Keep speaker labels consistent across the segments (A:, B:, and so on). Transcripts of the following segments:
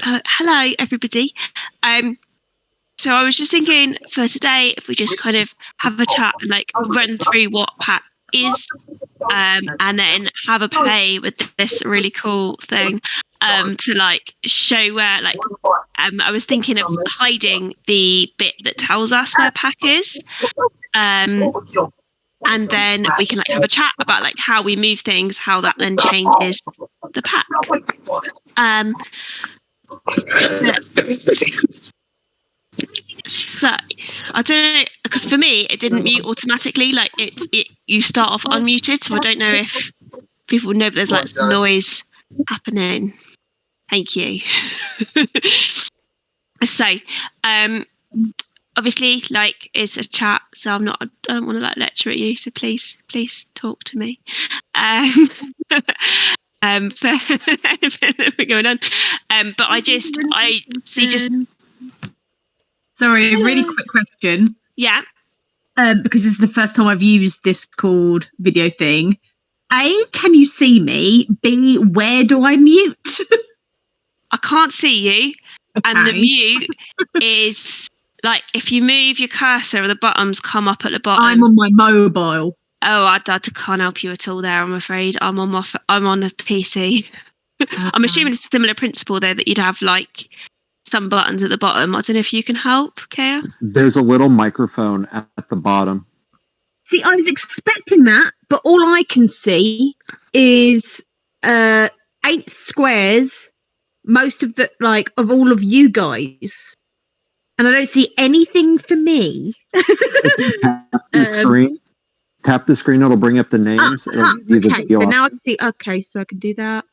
A: Hello, everybody. So I was just thinking for today, if we just kind of have a chat and like run through what pack is, and then have a play with this really cool thing, to like show where like I was thinking of hiding the bit that tells us where pack is, and then we can like have a chat about like how we move things, how that then changes the pack. Um, So I don't know, because for me it didn't mute automatically. Like you start off unmuted, so I don't know if people know, but there's like noise happening. Thank you. So, obviously, like it's a chat, so I don't want to like lecture at you. So please talk to me. For we're going on. But I see just.
B: Sorry, a really quick question.
A: Yeah.
B: Because this is the first time I've used this called video thing. A, can you see me? B, where do I mute?
A: I can't see you. Okay. And the mute is like if you move your cursor, the buttons come up at the bottom.
B: I'm on my mobile.
A: Oh, I can't help you at all there, I'm afraid. I'm on a PC. Okay. I'm assuming it's a similar principle though, that you'd have like some buttons at the bottom. I don't know if you can help, Kaya.
C: There's a little microphone at the bottom.
B: See, I was expecting that, but all I can see is 8 squares, most of the of all of you guys, and I don't see anything for me.
C: Tap the screen, it'll bring up the names.
B: Okay, so now I can see. Okay, so I can do that.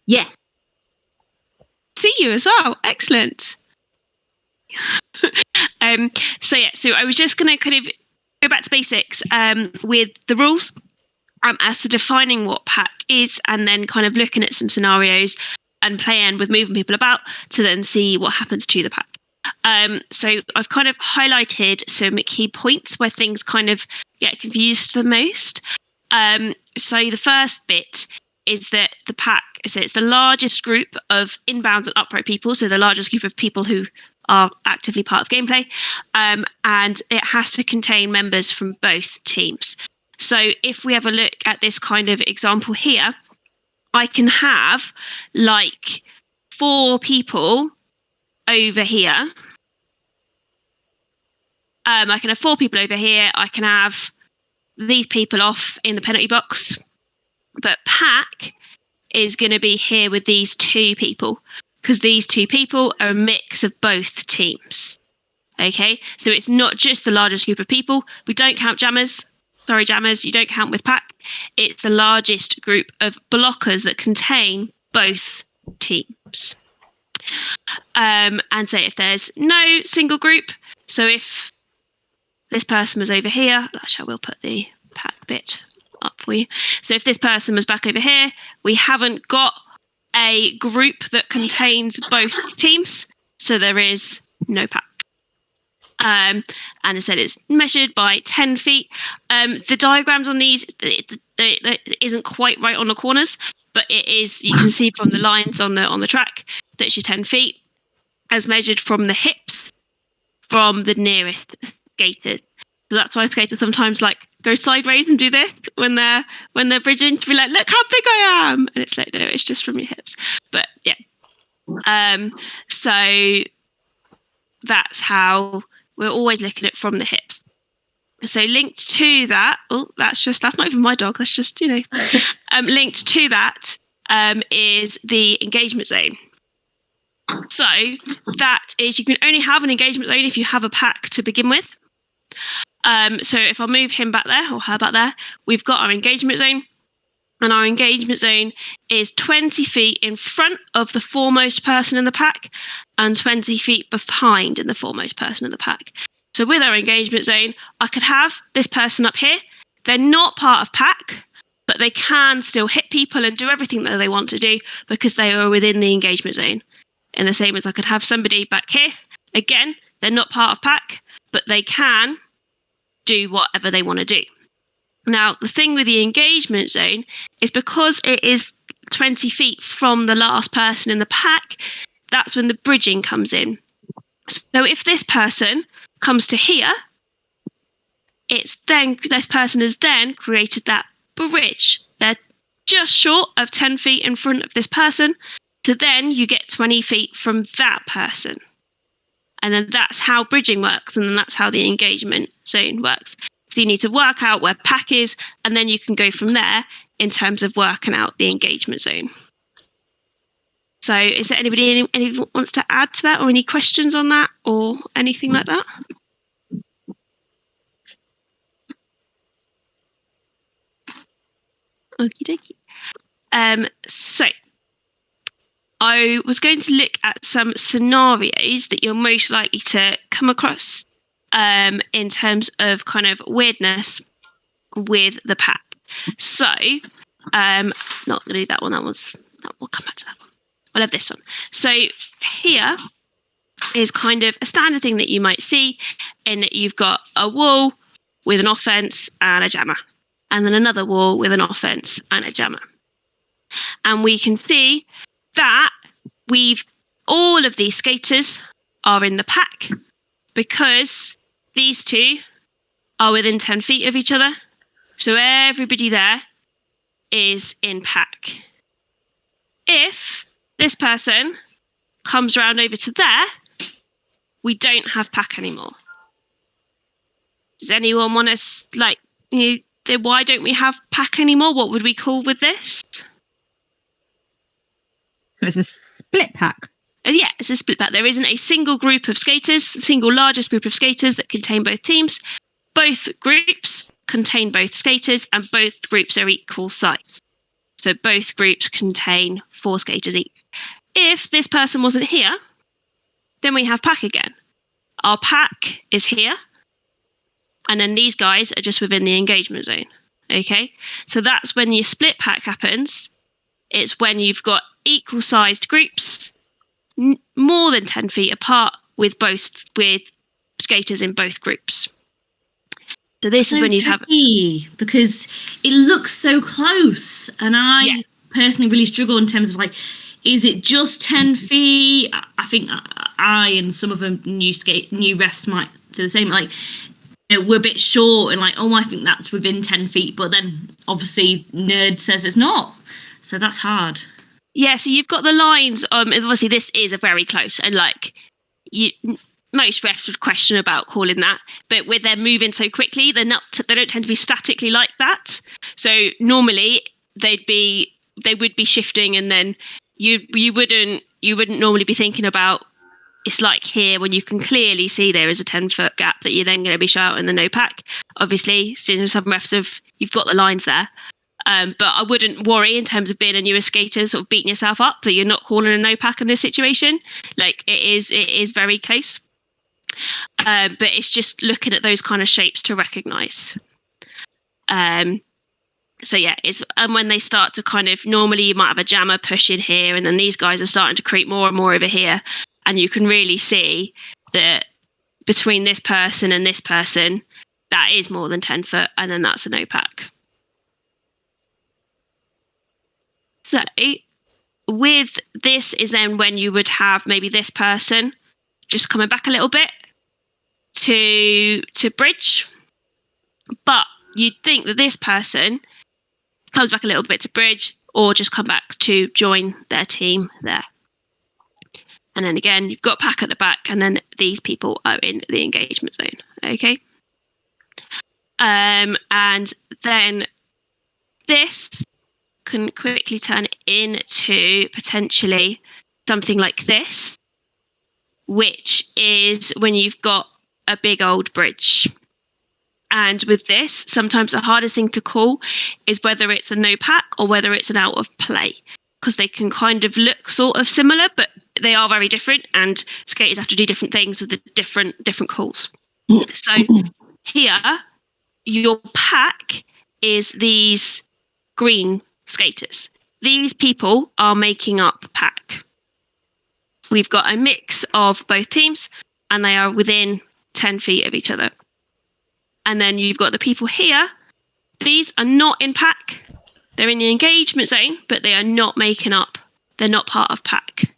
B: Yes.
A: See you as well. Excellent. So I was just going to kind of go back to basics with the rules as to defining what pack is, and then kind of looking at some scenarios and playing with moving people about to then see what happens to the pack. So I've kind of highlighted some key points where things kind of get confused the most. So the first bit is that the pack, so it's the largest group of inbounds and upright people, so the largest group of people who are actively part of gameplay, and it has to contain members from both teams. So if we have a look at this kind of example here, I can have like 4 people over here. I can have 4 people over here. I can have these people off in the penalty box. But pack is going to be here with these 2 people, because these 2 people are a mix of both teams. Okay, so it's not just the largest group of people. We don't count jammers. Sorry, jammers, you don't count with pack. It's the largest group of blockers that contain both teams. And so if there's no single group, so if this person was over here, actually I will put the pack bit up for you. So if this person was back over here, we haven't got a group that contains both teams, so there is no pack. And I said it's measured by 10 feet. The diagrams on these, it isn't quite right on the corners, but it is, you can see from the lines on the track that it's your 10 feet as measured from the hips from the nearest skaters. So that's why skaters sometimes like go sideways and do this when they're bridging, to be like, look how big I am, and it's like, no, it's just from your hips. But yeah, so that's how we're always looking at it, from the hips. So linked to that, that's not even my dog, that's just, linked to that is the engagement zone. So that is, you can only have an engagement zone if you have a pack to begin with. So if I move him back there, or her back there, we've got our engagement zone. And our engagement zone is 20 feet in front of the foremost person in the pack and 20 feet behind in the foremost person in the pack. So with our engagement zone, I could have this person up here. They're not part of pack, but they can still hit people and do everything that they want to do because they are within the engagement zone. And the same as I could have somebody back here. Again, they're not part of pack, but they can do whatever they want to do. Now, the thing with the engagement zone is because it is 20 feet from the last person in the pack, that's when the bridging comes in. So if this person comes to here, it's then this person has then created that bridge. They're just short of 10 feet in front of this person. So then you get 20 feet from that person. And then that's how bridging works. And then that's how the engagement zone works. So you need to work out where pack is, and then you can go from there in terms of working out the engagement zone. So is there anybody wants to add to that, or any questions on that, or anything like that? Okie dokie. So I was going to look at some scenarios that you're most likely to come across in terms of kind of weirdness with the pack. So not going to do that one. We'll come back to that one. I'll have this one. So here is kind of a standard thing that you might see in that you've got a wall with an offense and a jammer, and then another wall with an offense and a jammer. And we can see that all of these skaters are in the pack because these two are within 10 feet of each other. So everybody there is in pack. If this person comes around over to there, we don't have pack anymore. Does anyone want to, why don't we have pack anymore? What would we call with this?
B: So it's a split pack.
A: Yeah, it's a split pack. There isn't a single group of skaters, the single largest group of skaters that contain both teams. Both groups contain both skaters, and both groups are equal size. So both groups contain 4 skaters each. If this person wasn't here, then we have pack again. Our pack is here, and then these guys are just within the engagement zone. Okay, so that's when your split pack happens. It's when you've got equal sized groups, more than 10 feet apart, with skaters in both groups. So this is when you have,
D: because it looks so close, and I personally really struggle in terms of is it just 10 feet? I think I and some of them new refs might do the same. We're a bit short and I think that's within 10 feet, but then obviously Nerd says it's not. So that's hard.
A: Yeah, so you've got the lines. Obviously, this is a very close, and most refs would question about calling that, but with them moving so quickly, they don't tend to be statically like that. So normally they would be shifting, and then you wouldn't normally be thinking about. It's like here when you can clearly see there is a 10-foot gap that you're then going to be shouting the no pack. Obviously, some refs you've got the lines there. But I wouldn't worry in terms of being a newer skater, sort of beating yourself up that you're not calling a no pack in this situation. It is very close. But it's just looking at those kind of shapes to recognise. So yeah, and when they start to kind of, normally you might have a jammer pushing here, and then these guys are starting to creep more and more over here, and you can really see that between this person and this person, that is more than 10 foot, and then that's a no pack. So with this is then when you would have maybe this person just coming back a little bit to bridge, but you'd think that this person comes back a little bit to bridge, or just come back to join their team there. And then again, you've got pack at the back, and then these people are in the engagement zone. Okay. And then this can quickly turn into potentially something like this, which is when you've got a big old bridge. And with this, sometimes the hardest thing to call is whether it's a no pack or whether it's an out of play, because they can kind of look sort of similar, but they are very different, and skaters have to do different things with the different calls. So here, your pack is these green skaters. These people are making up pack. We've got a mix of both teams, and they are within 10 feet of each other. And then you've got the people here. These are not in pack. They're in the engagement zone, but they are not making up. They're not part of pack.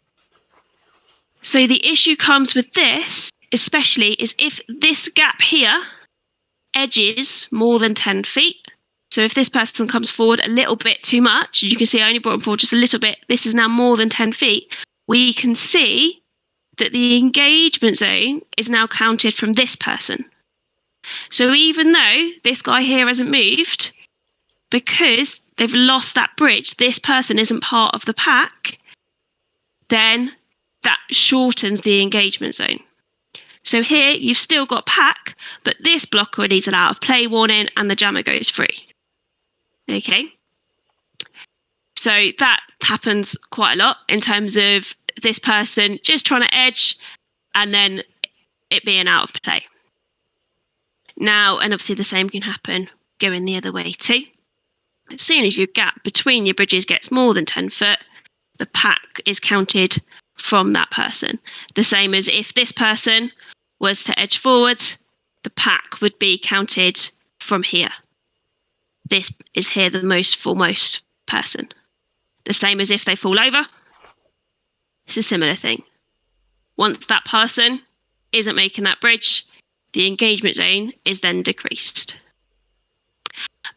A: So the issue comes with this, especially, is if this gap here edges more than 10 feet. So if this person comes forward a little bit too much, you can see I only brought them forward just a little bit. This is now more than 10 feet. We can see that the engagement zone is now counted from this person. So even though this guy here hasn't moved, because they've lost that bridge, this person isn't part of the pack, then that shortens the engagement zone. So here you've still got pack, but this blocker needs an out of play warning and the jammer goes free. Okay. So that happens quite a lot in terms of this person just trying to edge and then it being out of play. Now, and obviously the same can happen going the other way too. As soon as your gap between your bridges gets more than 10 foot, the pack is counted from that person. The same as if this person was to edge forwards, the pack would be counted from here. This is here the most foremost person. The same as if they fall over. It's a similar thing. Once that person isn't making that bridge, the engagement zone is then decreased.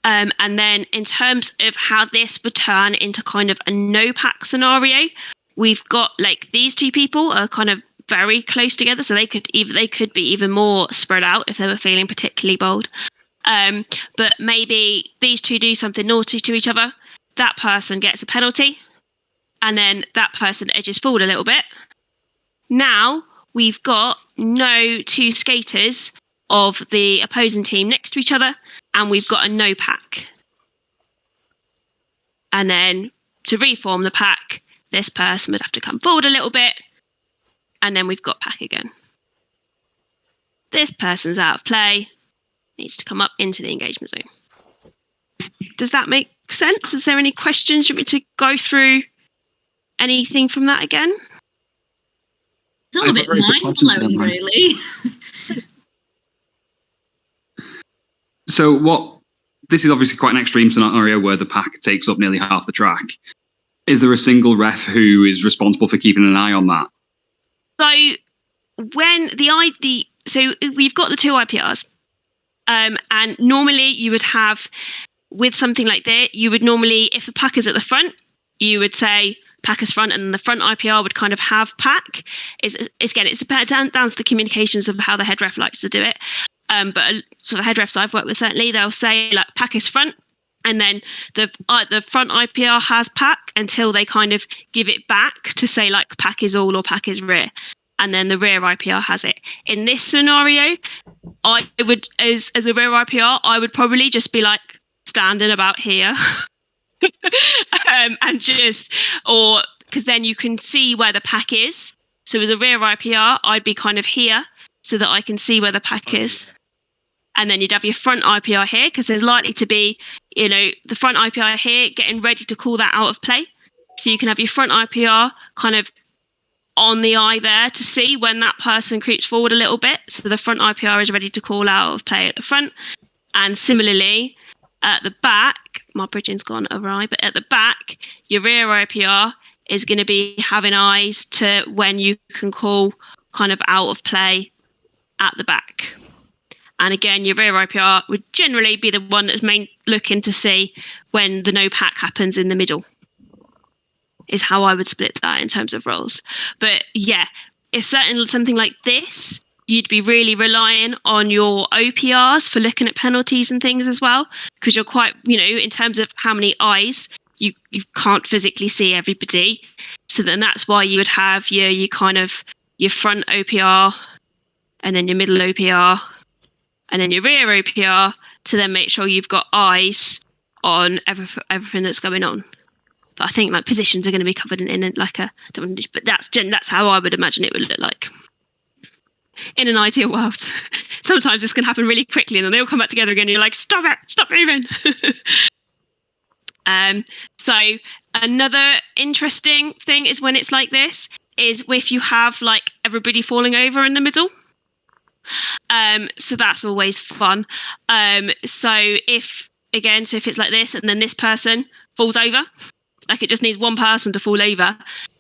A: And then in terms of how this would turn into kind of a no pack scenario, we've got like these two people are kind of very close together, so they could be even more spread out if they were feeling particularly bold. But maybe these two do something naughty to each other. That person gets a penalty, and then that person edges forward a little bit. Now we've got no two skaters of the opposing team next to each other, and we've got a no pack. And then to reform the pack, this person would have to come forward a little bit, and then we've got pack again. This person's out of play, needs to come up into the engagement zone. Does that make sense? Is there any questions? Do you want me to go through anything from that again?
D: It's all a bit mind-blowing, really.
E: So this is obviously quite an extreme scenario where the pack takes up nearly half the track. Is there a single ref who is responsible for keeping an eye on that?
A: So when so we've got the two IPRs, and normally you would have, with something like that, you would normally, if the pack is at the front, you would say pack is front, and then the front IPR would kind of have pack. It's down to the communications of how the head ref likes to do it. But sort of head refs I've worked with, certainly they'll say like pack is front, and then the front IPR has pack until they kind of give it back to say like pack is all or pack is rear, and then the rear IPR has it. In this scenario, I would, as a rear IPR, I would probably just be like standing about here, and just, or because then you can see where the pack is. So as a rear IPR, I'd be kind of here so that I can see where the pack is. And then you'd have your front IPR here, because there's likely to be, the front IPR here getting ready to call that out of play. So you can have your front IPR kind of on the eye there to see when that person creeps forward a little bit. So the front IPR is ready to call out of play at the front. And similarly, at the back, my bridging's gone awry, but at the back, your rear IPR is going to be having eyes to when you can call kind of out of play at the back. And again, your rear IPR would generally be the one that's looking to see when the no pack happens in the middle, is how I would split that in terms of roles. But yeah, if something like this, you'd be really relying on your OPRs for looking at penalties and things as well, because you're quite, in terms of how many eyes, you can't physically see everybody. So then that's why you would have your kind of your front OPR, and then your middle OPR, and then your rear OPR, to then make sure you've got eyes on everything that's going on. But I think like positions are going to be covered in like a, but that's how I would imagine it would look like. In an ideal world. Sometimes this can happen really quickly, and then they all come back together again, and you're like, stop moving. So another interesting thing is when it's like this, is if you have like everybody falling over in the middle. So that's always fun. So if it's like this, and then this person falls over. Like, it just needs one person to fall over,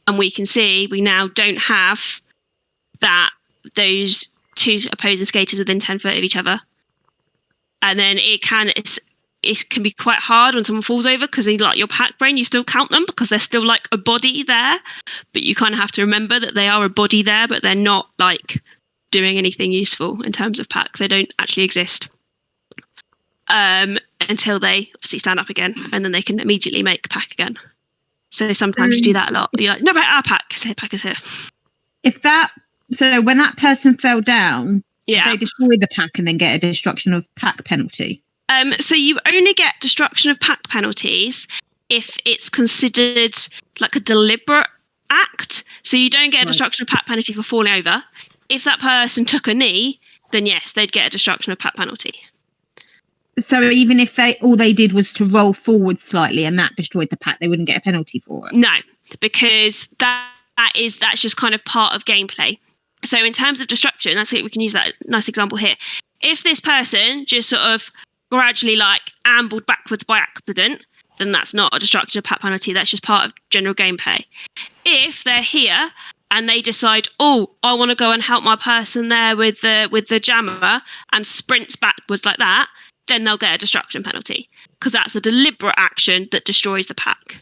A: and we can see we now don't have those two opposing skaters within 10 foot of each other. And then it can be quite hard when someone falls over, because like your pack brain, you still count them because they're still like a body there, but you kind of have to remember that they are a body there, but they're not like doing anything useful in terms of pack. They don't actually exist until they obviously stand up again, and then they can immediately make pack again. So sometimes you do that a lot. You're like, no, right, our pack is here.
B: So when that person fell down,
A: Yeah.
B: they destroy the pack and then get a destruction of pack penalty.
A: So you only get destruction of pack penalties if it's considered like a deliberate act. So you don't get a destruction of pack penalty for falling over. If that person took a knee, then yes, they'd get a destruction of pack penalty.
B: So even if all they did was to roll forward slightly and that destroyed the pack, they wouldn't get a penalty for it?
A: No, because that's just kind of part of gameplay. So in terms of destruction, that's it. We can use that nice example here. If this person just sort of gradually like ambled backwards by accident, then that's not a destruction of pack penalty. That's just part of general gameplay. If they're here and they decide, oh, I want to go and help my person there with the jammer, and sprints backwards like that, then they'll get a destruction penalty, because that's a deliberate action that destroys the pack,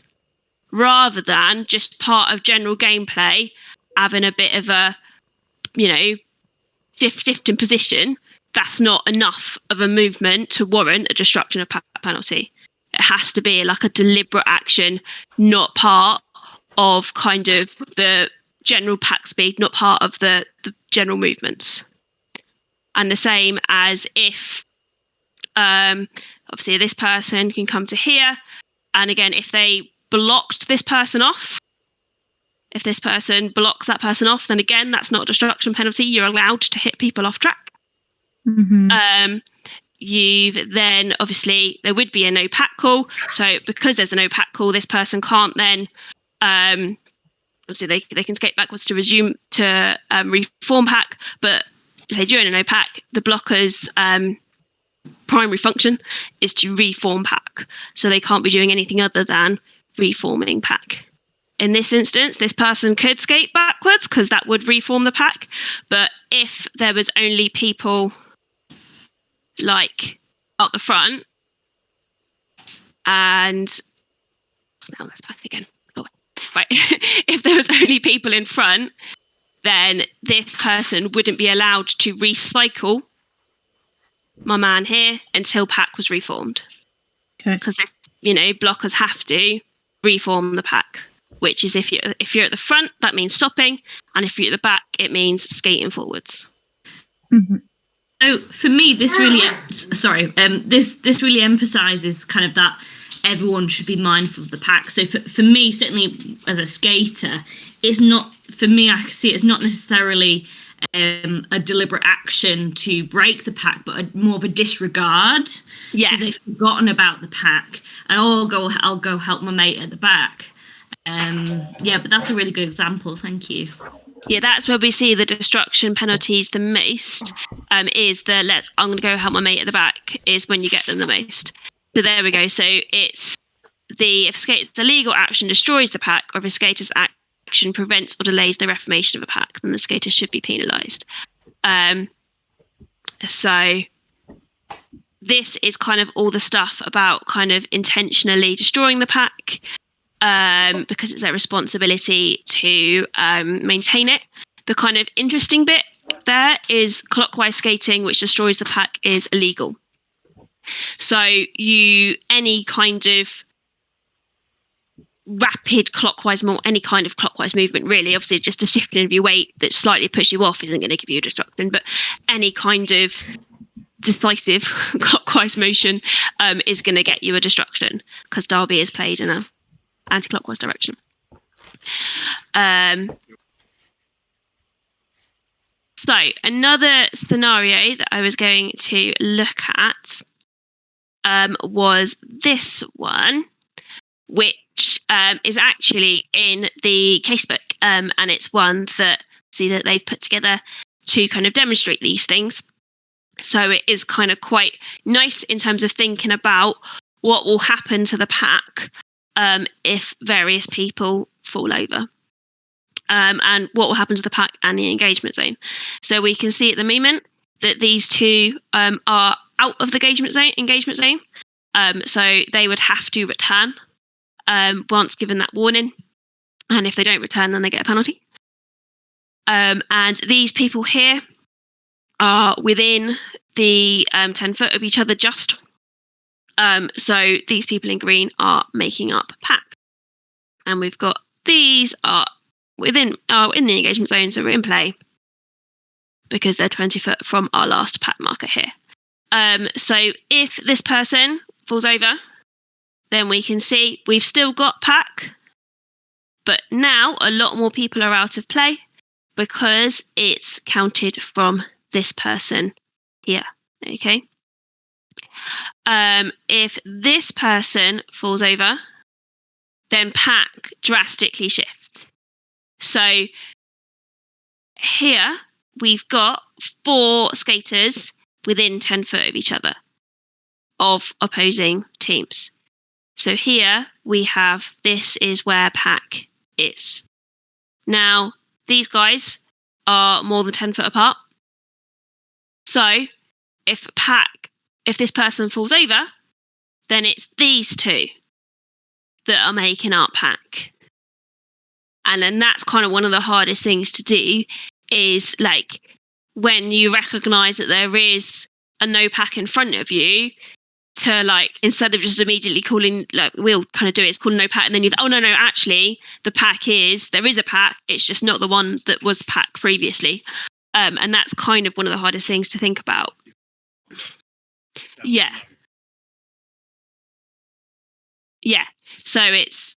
A: rather than just part of general gameplay having a bit of a, shift in position. That's not enough of a movement to warrant a destruction of pack penalty. It has to be like a deliberate action, not part of kind of the general pack speed, not part of the general movements. And the same as if, obviously this person can come to here, and again, if they blocked this person off, if this person blocks that person off, then again, that's not a destruction penalty. You're allowed to hit people off track.
B: Mm-hmm.
A: You've then, obviously, there would be a no pack call. So because there's a no pack call, this person can't then, obviously they can skate backwards to resume to reform pack. But say during a no pack, the blocker's primary function is to reform pack. So they can't be doing anything other than reforming pack. In this instance, this person could skate backwards because that would reform the pack. But if there was only people like up the front, and now that's back again. Go away. Right. If there was only people in front, then this person wouldn't be allowed to recycle my man here until pack was reformed.
B: Okay.
A: Because blockers have to reform the pack, which is if you're at the front, that means stopping, and if you're at the back, it means skating forwards.
B: Mm-hmm.
D: So for me, this really, this really emphasises kind of that everyone should be mindful of the pack. So for me, certainly as a skater, it's not, for me, I see it's not necessarily a deliberate action to break the pack, but more of a disregard.
A: Yeah.
D: So they've forgotten about the pack, and I'll go help my mate at the back. But that's a really good example. Thank you.
A: Yeah, that's where we see the destruction penalties the most. Is the I'm going to go help my mate at the back is when you get them the most. So there we go. So it's if a skater's illegal action destroys the pack, or if a skater's action prevents or delays the reformation of a pack, then the skater should be penalised. So this is kind of all the stuff about kind of intentionally destroying the pack, because it's their responsibility to maintain it. The kind of interesting bit there is clockwise skating, which destroys the pack, is illegal. So any kind of rapid clockwise, any kind of clockwise movement, really, obviously just a shifting of your weight that slightly pushes you off isn't going to give you a destruction, but any kind of decisive clockwise motion is going to get you a destruction, because Derby is played in a anti-clockwise direction. So another scenario that I was going to look at was this one, which is actually in the casebook, and it's one that they've put together to kind of demonstrate these things. So it is kind of quite nice in terms of thinking about what will happen to the pack if various people fall over. And what will happen to the pack and the engagement zone. So we can see at the moment that these two are out of the engagement zone. So they would have to return once given that warning. And if they don't return, then they get a penalty. And these people here are within the 10 foot of each other just. So these people in green are making up pack. And we've got these are in the engagement zone, so we're in play because they're 20 foot from our last pack marker here. So if this person falls over, then we can see we've still got pack, but now a lot more people are out of play because it's counted from this person here. Okay. If this person falls over, then pack drastically shifts. So here we've got 4 skaters within 10 foot of each other of opposing teams. So here we have, this is where pack is. Now, these guys are more than 10 foot apart. So if this person falls over, then it's these two that are making up pack. And then that's kind of one of the hardest things to do is like when you recognize that there is a no pack in front of you, to like, instead of just immediately calling, like we'll kind of do it, it's called no pack, and then oh no, actually the pack there is a pack, it's just not the one that was pack previously. And that's kind of one of the hardest things to think about. Yeah. So it's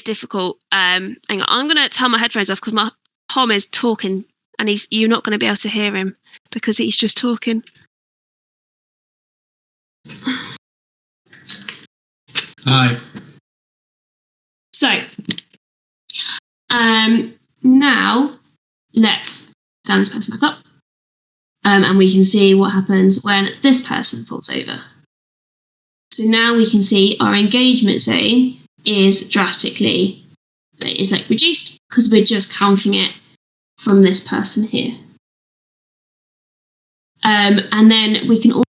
A: difficult. Hang on, I'm gonna turn my headphones off because my Tom is talking and you're not going to be able to hear him because he's just talking.
F: Hi.
A: So, now let's stand this person back up, and we can see what happens when this person falls over. So now we can see our engagement zone is drastically, reduced because we're just counting it from this person here. And then we can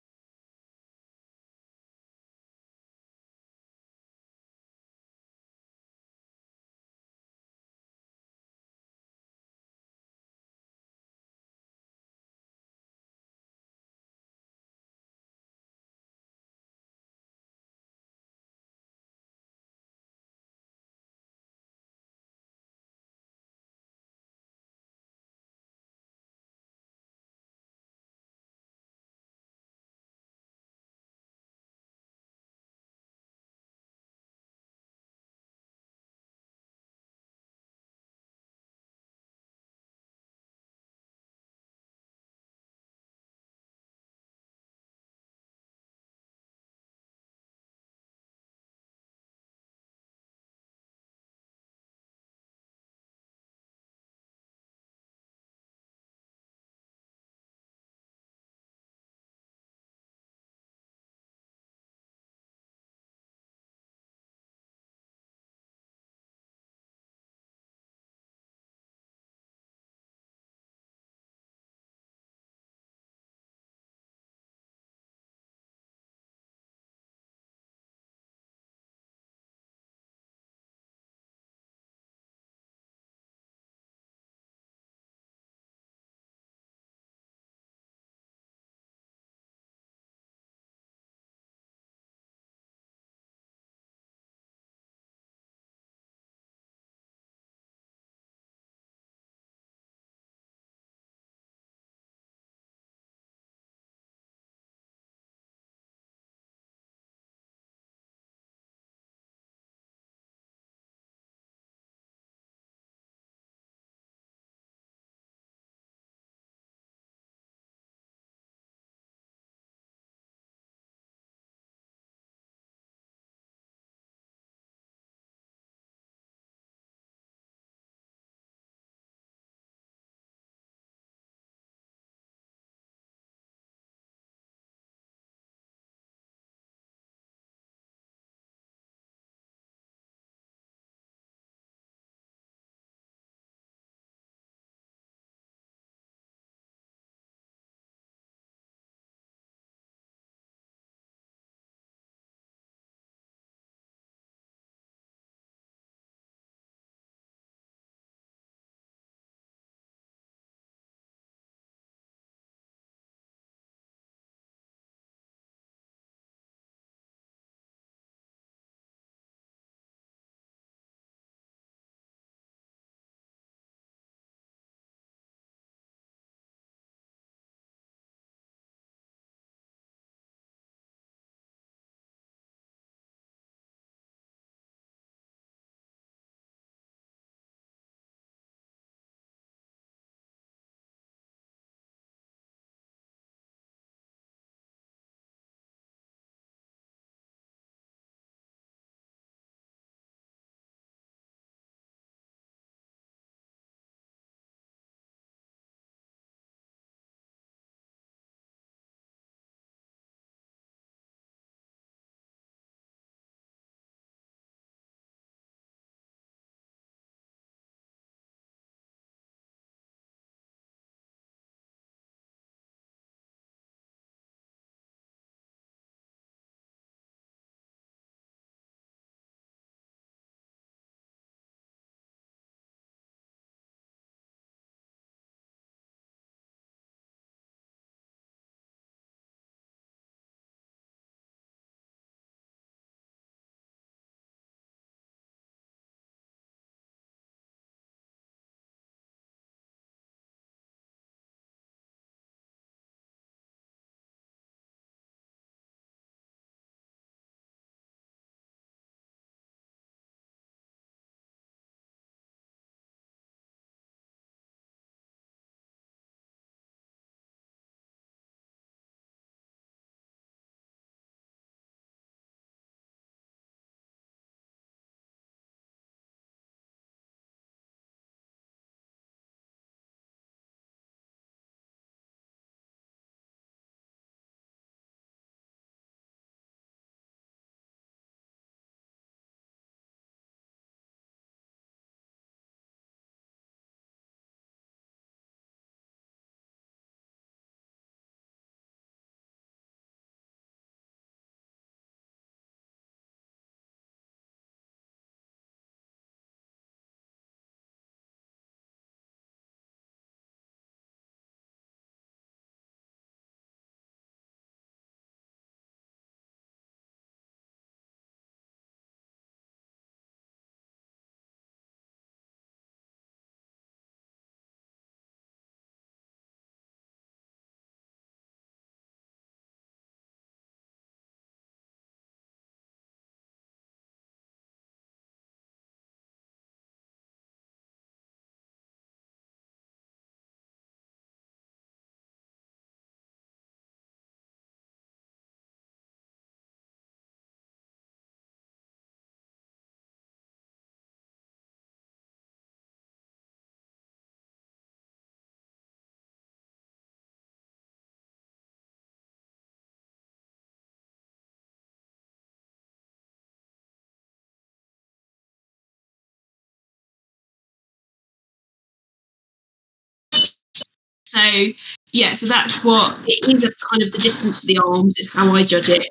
A: So yeah, so that's what it is. A kind of the distance for the arms is how I judge it.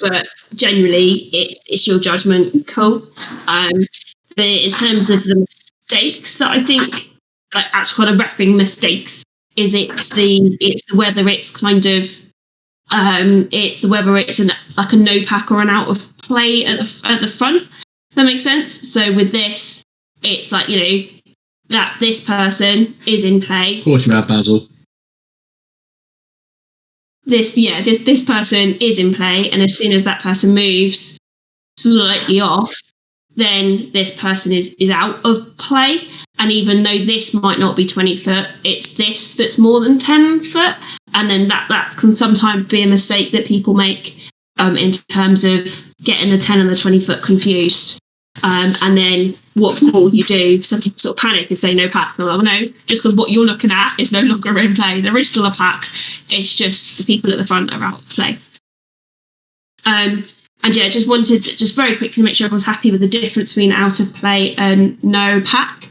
A: But generally, it's your judgment call. In terms of the mistakes that I think, like actual kind of repping mistakes, is it's the whether it's kind of it's the whether it's like a no pack or an out of play at the front. That makes sense. So with this, it's like, you know, that this person is in play.
F: Caution about Basil.
A: This person is in play, and as soon as that person moves slightly off, then this person is out of play. And even though this might not be 20 foot, it's this that's more than 10 foot. And then that can sometimes be a mistake that people make in terms of getting the 10 and the 20 foot confused. And then what call you do, some people sort of panic and say no pack. Oh no, just because what you're looking at is no longer in play. There is still a pack. It's just the people at the front are out of play. And yeah, just wanted to just very quickly make sure everyone's happy with the difference between out of play and no pack.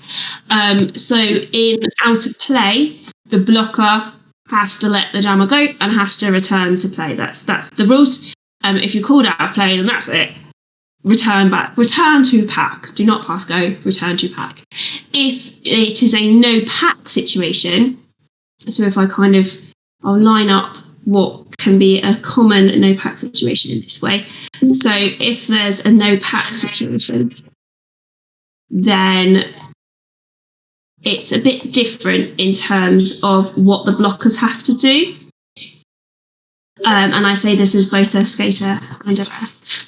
A: So in out of play, the blocker has to let the jammer go and has to return to play. That's the rules. If you're called out of play, then that's it. Return to pack. Do not pass go, return to pack. If it is a no pack situation, so if I'll line up what can be a common no pack situation in this way. So if there's a no pack situation, then it's a bit different in terms of what the blockers have to do. And I say this as both a skater and a ref.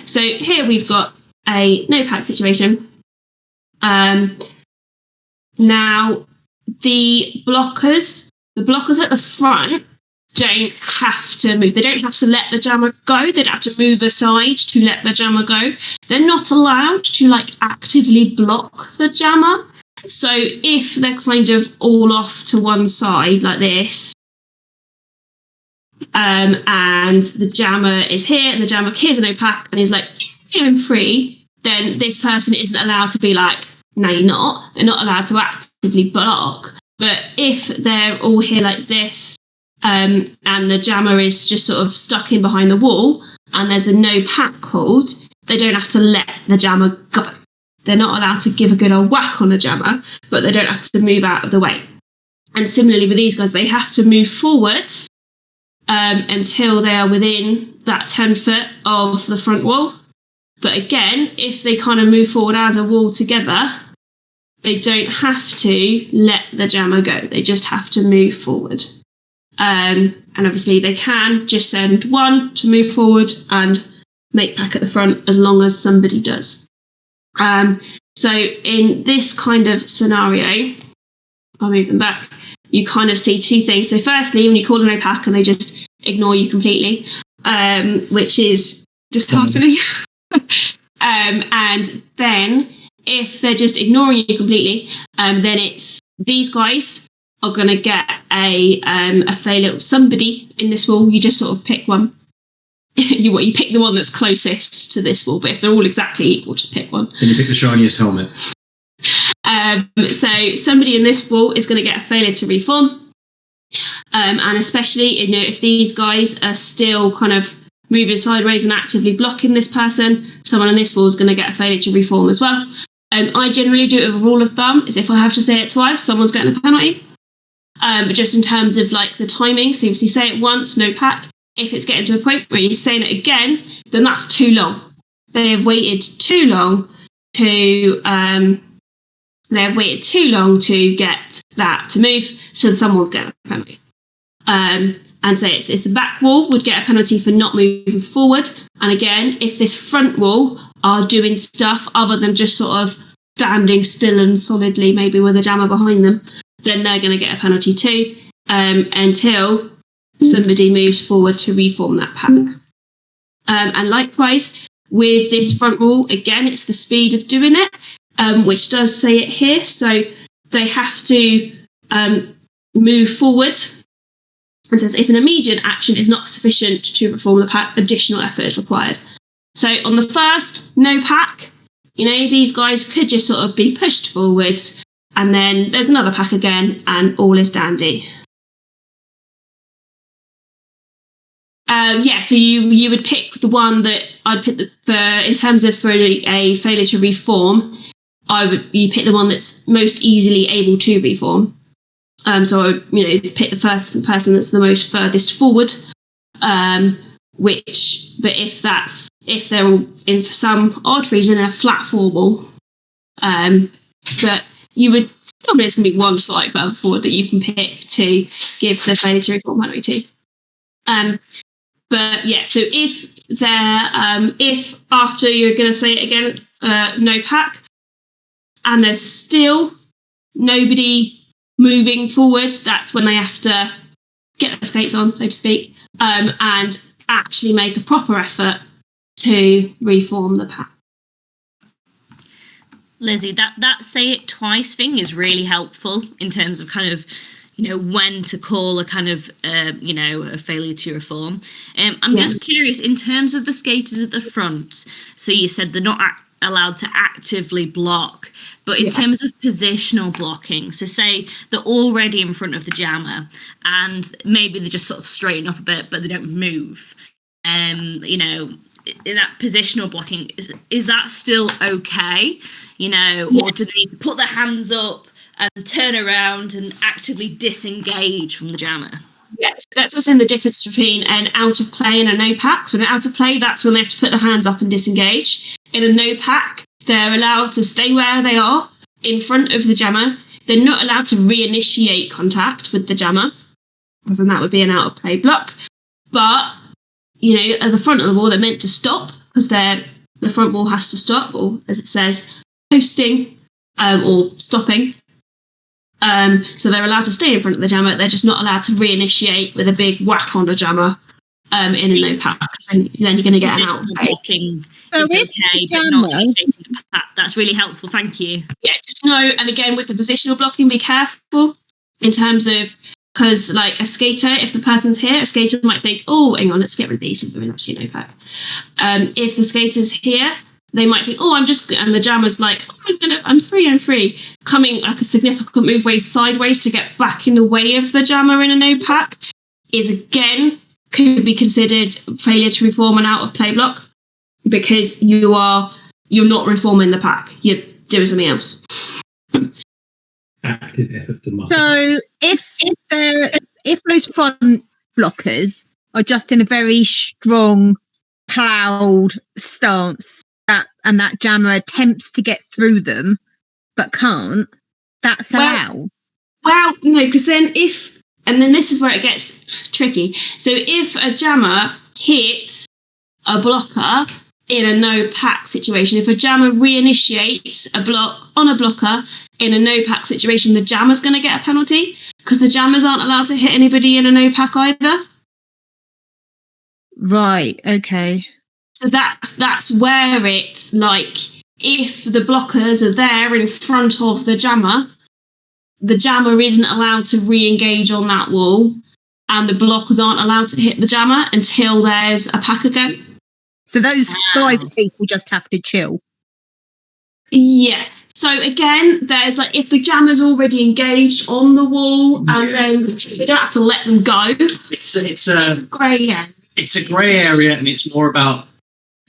A: So here we've got a no pack situation. Now the blockers at the front don't have to move. They don't have to let the jammer go. They don't have to move aside to let the jammer go. They're not allowed to actively block the jammer. So if they're kind of all off to one side like this, and the jammer is here, and the jammer here's a no pack, and he's like, hey, I'm free, then this person isn't allowed to be like, no, you're not. They're not allowed to actively block. But if they're all here like this, and the jammer is just sort of stuck in behind the wall, and there's a no pack called, they don't have to let the jammer go. They're not allowed to give a good old whack on the jammer, but they don't have to move out of the way. And similarly with these guys, they have to move forwards until they are within that 10 foot of the front wall. But again, if they kind of move forward as a wall together, they don't have to let the jammer go. They just have to move forward. And obviously they can just send one to move forward and make pack at the front as long as somebody does. So in this kind of scenario, I'll move them back, you kind of see two things. So firstly, when you call a no pack and they just ignore you completely, which is disheartening. And then if they're just ignoring you completely, then it's these guys are going to get a failure. Somebody in this wall, you just sort of pick one. You pick the one that's closest to this wall, but if they're all exactly equal, just pick one.
F: Then you pick the shiniest helmet.
A: So somebody in this wall is going to get a failure to reform. And especially if these guys are still kind of moving sideways and actively blocking this person, someone on this wall is going to get a failure to reform as well. I generally do it with a rule of thumb, is if I have to say it twice, someone's getting a penalty. Just in terms of the timing, so if you say it once, no pack. If it's getting to a point where you're saying it again, then that's too long. They have waited too long to get that to move, so someone's getting a penalty. And so it's the back wall would get a penalty for not moving forward. And again, if this front wall are doing stuff other than just sort of standing still and solidly, maybe with a jammer behind them, then they're going to get a penalty too, until somebody moves forward to reform that pack. And likewise, with this front wall, again, it's the speed of doing it, which does say it here. So they have to move forward. And says, if an immediate action is not sufficient to reform the pack, additional effort is required. So on the first no pack, these guys could just sort of be pushed forwards And then there's another pack again, and all is dandy. So you would pick the one that I'd pick for a failure to reform. You pick the one that's most easily able to reform. So I would, pick the person that's the most furthest forward. But if they're all in for some odd reason a flat formal, but you would probably it's going to be one slightly further forward that you can pick to give the failure to reform penalty to. But yeah, so if after you're going to say it again, no pack, and there's still nobody moving forward, that's when they have to get their skates on, so to speak, and actually make a proper effort to reform the pack.
D: Lizzie, that say it twice thing is really helpful in terms of kind of, when to call a kind of, a failure to reform. I'm just curious, in terms of the skaters at the front, so you said they're not allowed to actively block, but in terms of positional blocking, so say they're already in front of the jammer and maybe they just sort of straighten up a bit, but they don't move. In that positional blocking, is that still okay? Or do they need to put their hands up and turn around and actively disengage from the jammer?
A: Yes, that's what's in the difference between an out of play and a no pack. So an out of play, that's when they have to put their hands up and disengage. In a no pack, they're allowed to stay where they are in front of the jammer. They're not allowed to reinitiate contact with the jammer, because then that would be an out of play block. But, at the front of the wall, they're meant to stop, because the front wall has to stop, or as it says, posting or stopping. So they're allowed to stay in front of the jammer. They're just not allowed to reinitiate with a big whack on the jammer in a no pack. And then you're going to get an out.
D: Blocking is okay, but not initiating the pack. That's really helpful. Thank you.
A: Yeah, just know. And again, with the positional blocking, be careful in terms of, because like a skater, if the person's here, a skater might think, oh, hang on, let's get rid of these if there is actually no pack. If the skater's here, they might think, oh, and the jammer's like, oh, I'm free, coming like a significant move sideways to get back in the way of the jammer in a no pack is again could be considered failure to reform an out of play block, because you're not reforming the pack, you're doing something else.
F: Active effort to mark.
B: So if those front blockers are just in a very strong ploughed stance, and that jammer attempts to get through them but can't, that's allowed.
A: Well, no, because then then this is where it gets tricky. So if a jammer hits a blocker in a no pack situation, if a jammer reinitiates a block on a blocker in a no pack situation, the jammer's going to get a penalty, because the jammers aren't allowed to hit anybody in a no pack either. Right, okay. So that's where it's like, if the blockers are there in front of the jammer isn't allowed to re-engage on that wall, and the blockers aren't allowed to hit the jammer until there's a pack again.
B: So those 5 people just have to chill.
A: Yeah. So again, there's like, if the jammer's already engaged on the wall, and then they don't have to let them go.
F: It's a
A: grey area.
F: It's a grey area, and it's more about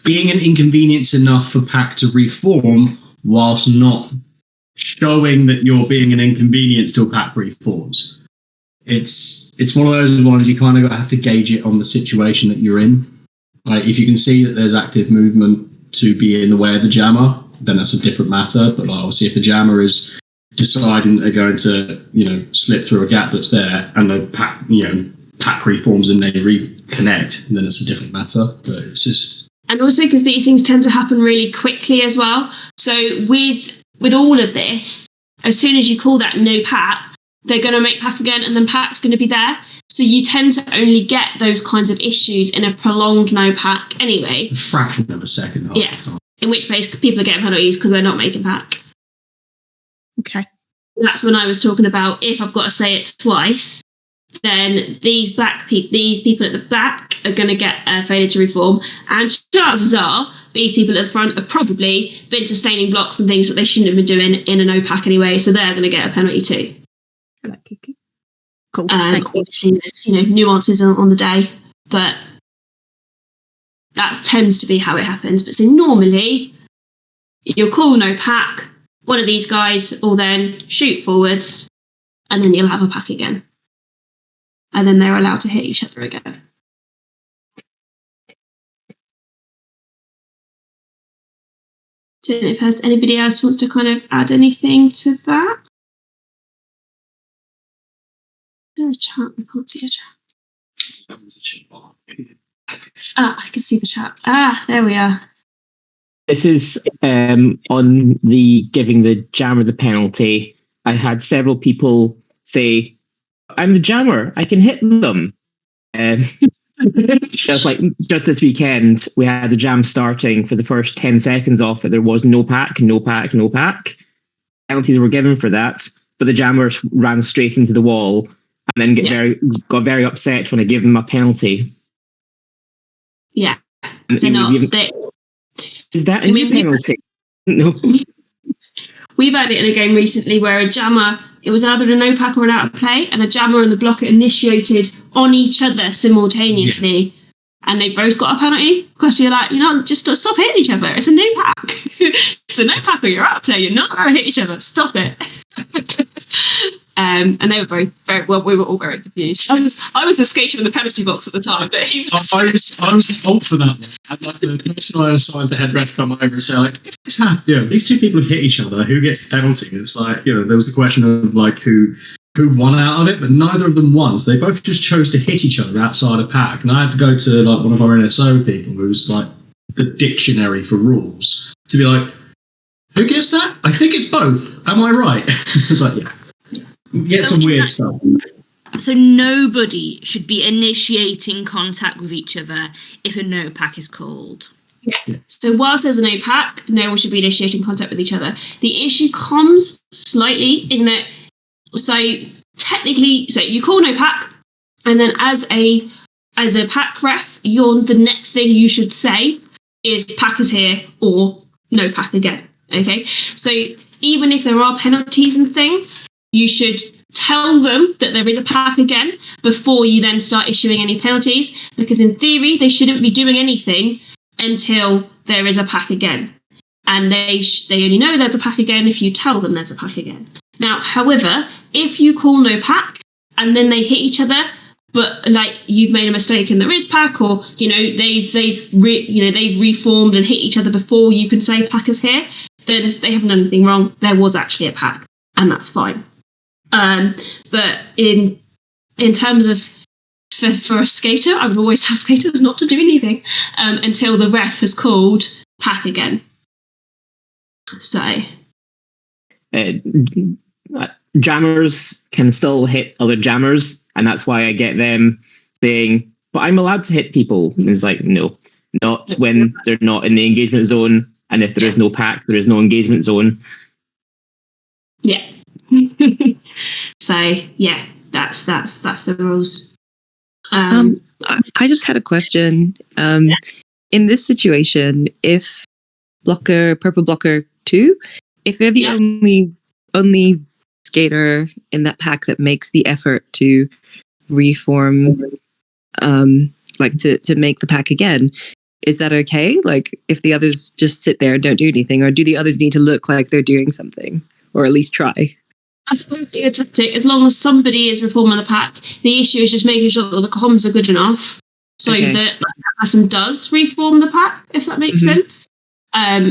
F: being an inconvenience enough for pack to reform, whilst not showing that you're being an inconvenience till pack reforms. It's one of those ones you kind of have to gauge it on the situation that you're in. Like, if you can see that there's active movement to be in the way of the jammer, then that's a different matter. But like, obviously, if the jammer is deciding they're going to, slip through a gap that's there, and the pack reforms and they reconnect, then it's a different matter. But it's just.
A: And also because these things tend to happen really quickly as well. So with all of this, as soon as you call that no pack, they're going to make pack again, and then pack's going to be there. So you tend to only get those kinds of issues in a prolonged no pack anyway.
F: A fraction of a second.
A: Yeah. In which case people are getting penalties because they're not making pack.
B: Okay.
A: That's when I was talking about, if I've got to say it twice, then these people at the back are going to get a failure to reform, and chances are these people at the front have probably been sustaining blocks and things that they shouldn't have been doing in a no pack anyway, so they're going to get a penalty too.
B: I like Kiki. Cool. Thank you.
A: Obviously, there's nuances on the day, but that tends to be how it happens. But so normally, you'll call no pack. One of these guys will then shoot forwards, and then you'll have a pack again, and then they're allowed to hit each other again. Don't know if there's anybody else wants to kind of add anything to that. Is there a chat? I can't see a chat. I can see the chat. There we are.
G: This is on the giving the jammer the penalty. I had several people say, "I'm the jammer. I can hit them." Just this weekend, we had the jam starting for the first 10 seconds off it. There was no pack. Penalties were given for that, but the jammers ran straight into the wall and then got very upset when I gave them a penalty.
A: Yeah.
G: Is that a new penalty? No.
A: We've had it in a game recently where a jammer, it was either a no pack or an out of play, and a jammer and the blocker initiated on each other simultaneously, and they both got a penalty. Of course, you're like, just stop hitting each other. It's a no pack. It's a no pack or you're out of play. You're not going to hit each other. Stop it. And they were both very well. We were all very confused. I was a skater in the penalty box at the time, but he was.
F: I was the fault for that one. And the person I assigned the head ref come over and say, like, if this happened, these two people have hit each other, who gets the penalty? And it's like, there was the question of like who won out of it, but neither of them won. So they both just chose to hit each other outside a pack. And I had to go to like one of our NSO people, who's like the dictionary for rules, to be like, who gets that? I think it's both. Am I right? I was like, yeah. Get some weird stuff.
D: So nobody should be initiating contact with each other if a no pack is called.
A: Yeah. So whilst there's a no pack, no one should be initiating contact with each other. The issue comes slightly in that, so technically, so you call no pack, and then as a pack ref, the next thing you should say is pack is here or no pack again. Okay. So even if there are penalties and things, you should tell them that there is a pack again before you then start issuing any penalties, because in theory, they shouldn't be doing anything until there is a pack again. And they only know there's a pack again if you tell them there's a pack again. Now, however, if you call no pack and then they hit each other, but like you've made a mistake and there is pack, or they've reformed and hit each other before you can say pack is here, then they haven't done anything wrong. There was actually a pack, and that's fine. But in terms of for a skater, I would always tell skaters not to do anything until the ref has called pack again. So
G: jammers can still hit other jammers, and that's why I get them saying, "But I'm allowed to hit people." And it's like, no, not when they're not in the engagement zone, and if there is no pack, there is no engagement zone.
A: Yeah. So yeah, that's the rules.
H: I just had a question. In this situation, if purple blocker 2, if they're the only skater in that pack that makes the effort to reform, to make the pack again, is that okay? Like, if the others just sit there and don't do anything, or do the others need to look like they're doing something, or at least try?
A: That's probably a tactic. As long as somebody is reforming the pack, the issue is just making sure that the comms are good enough so that that person does reform the pack, if that makes sense.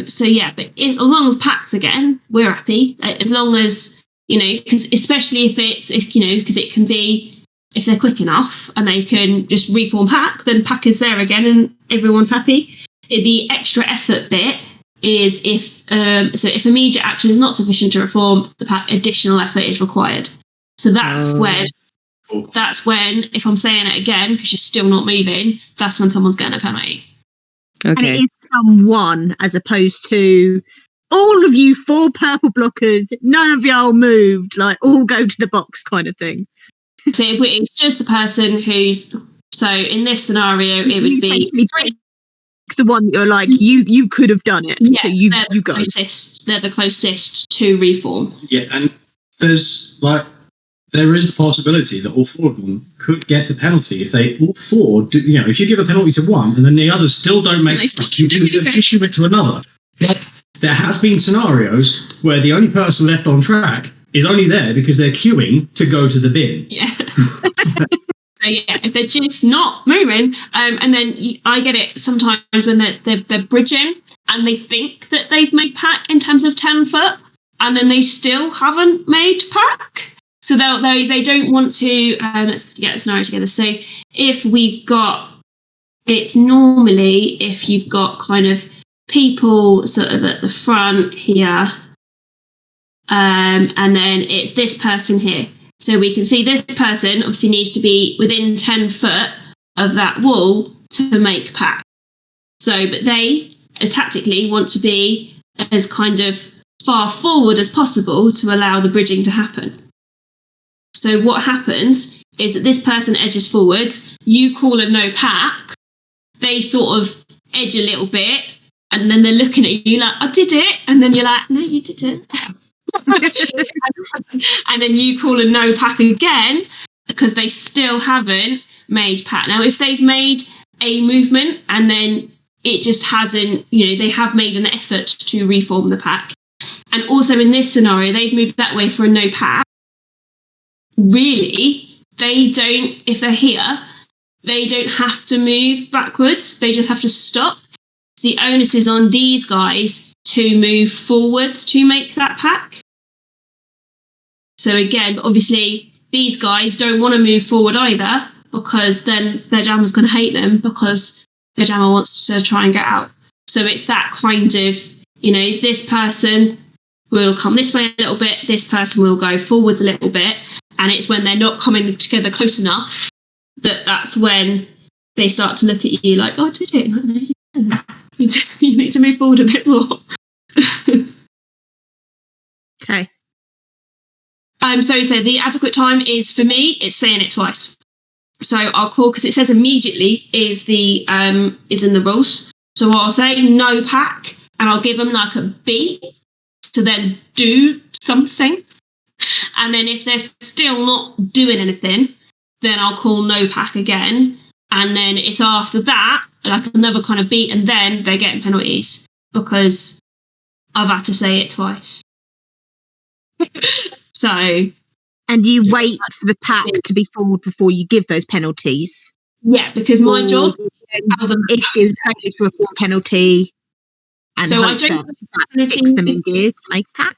A: So yeah, but as long as packs again, we're happy. As long as, because especially if it's because it can be, if they're quick enough and they can just reform pack, then pack is there again and everyone's happy. The extra effort bit is if immediate action is not sufficient to reform the pack, additional effort is required. So that's when, if I'm saying it again because you're still not moving, that's when someone's getting a penalty.
B: Okay. And it is someone, as opposed to all of you 4 purple blockers, none of y'all moved, like all go to the box kind of thing.
A: So it's just the person who's, so in this scenario, it would be
B: the one that you're like, you could have done it.
A: Yeah,
B: so you
A: they're
B: go.
A: They're the closest to reform.
F: Yeah, and there is the possibility that all four of them could get the penalty if they all four do. If you give a penalty to one and then the others still don't make it, you do issue it to another. But there has been scenarios where the only person left on track is only there because they're queuing to go to the bin.
A: Yeah. So yeah, if they're just not moving, and then I get it sometimes when they're bridging and they think that they've made pack in terms of 10 foot, and then they still haven't made pack. So they don't want to. Let's get the scenario together. So if we've got, it's normally if you've got kind of people sort of at the front here, and then it's this person here. So we can see this person obviously needs to be within 10 foot of that wall to make pack. So, but they, as tactically, want to be as kind of far forward as possible to allow the bridging to happen. So what happens is that this person edges forward, you call a no pack, they sort of edge a little bit, and then they're looking at you like, I did it. And then you're like, no, you didn't. And then you call a no pack again because they still haven't made pack. Now, if they've made a movement and then it just hasn't, they have made an effort to reform the pack. And also in this scenario, they've moved that way for a no pack. Really, they don't, if they're here, they don't have to move backwards. They just have to stop. The onus is on these guys to move forwards to make that pack. So again, obviously, these guys don't want to move forward either because then their jammer's going to hate them because their jammer wants to try and get out. So it's that kind of, this person will come this way a little bit, this person will go forwards a little bit, and it's when they're not coming together close enough that's when they start to look at you like, oh, I did it. No, you didn't. You need to move forward a bit more.
B: Okay.
A: So the adequate time is, for me, it's saying it twice. So I'll call, because it says immediately is in the rules. So I'll say no pack, and I'll give them like a beat to then do something. And then if they're still not doing anything, then I'll call no pack again. And then it's after that, like another kind of beat, and then they're getting penalties because I've had to say it twice. So.
B: And you wait for the pack to be forward before you give those penalties.
A: Yeah, because my job
B: is to failure to reform penalty. And
A: so I don't
B: fix them in gear to make pack.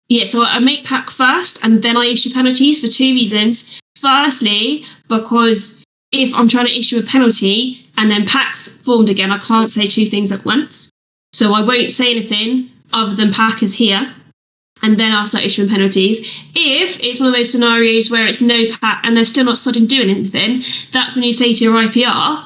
A: Yeah, so I make pack first, and then I issue penalties for two reasons. Firstly, because if I'm trying to issue a penalty and then pack's formed again, I can't say two things at once. So I won't say anything other than pack is here, and then I'll start issuing penalties. If it's one of those scenarios where it's no pack and they're still not starting doing anything, that's when you say to your IPR,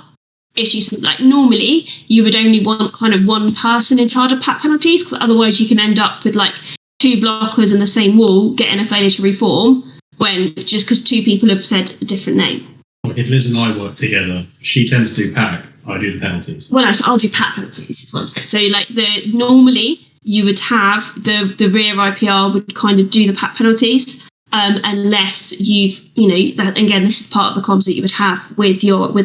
A: issue something. Like normally you would only want kind of one person in charge of pack penalties, because otherwise you can end up with like two blockers in the same wall getting a failure to reform, when just because two people have said a different name.
F: If Liz and I work together, she tends to do pack, I do the penalties.
A: Well, I'll do pack penalties. So like normally you would have the rear IPR would kind of do the pack penalties, unless again, this is part of the comms that you would have with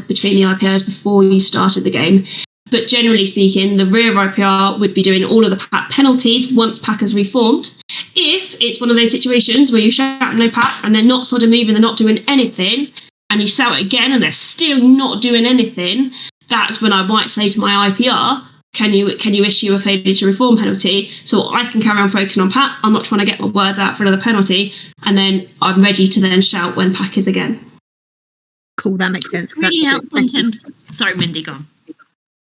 A: between the IPRs before you started the game. But generally speaking, the rear IPR would be doing all of the pack penalties once pack has reformed. If it's one of those situations where you shout no pack and they're not sort of moving, they're not doing anything, and you shout it again and they're still not doing anything, that's when I might say to my IPR, can you issue a failure to reform penalty so I can carry on focusing on pack? I'm not trying to get my words out for another penalty, and then I'm ready to then shout when pack is again.
B: Cool, that makes sense.
D: It's really helpful in terms. Sorry, Mindy, go on.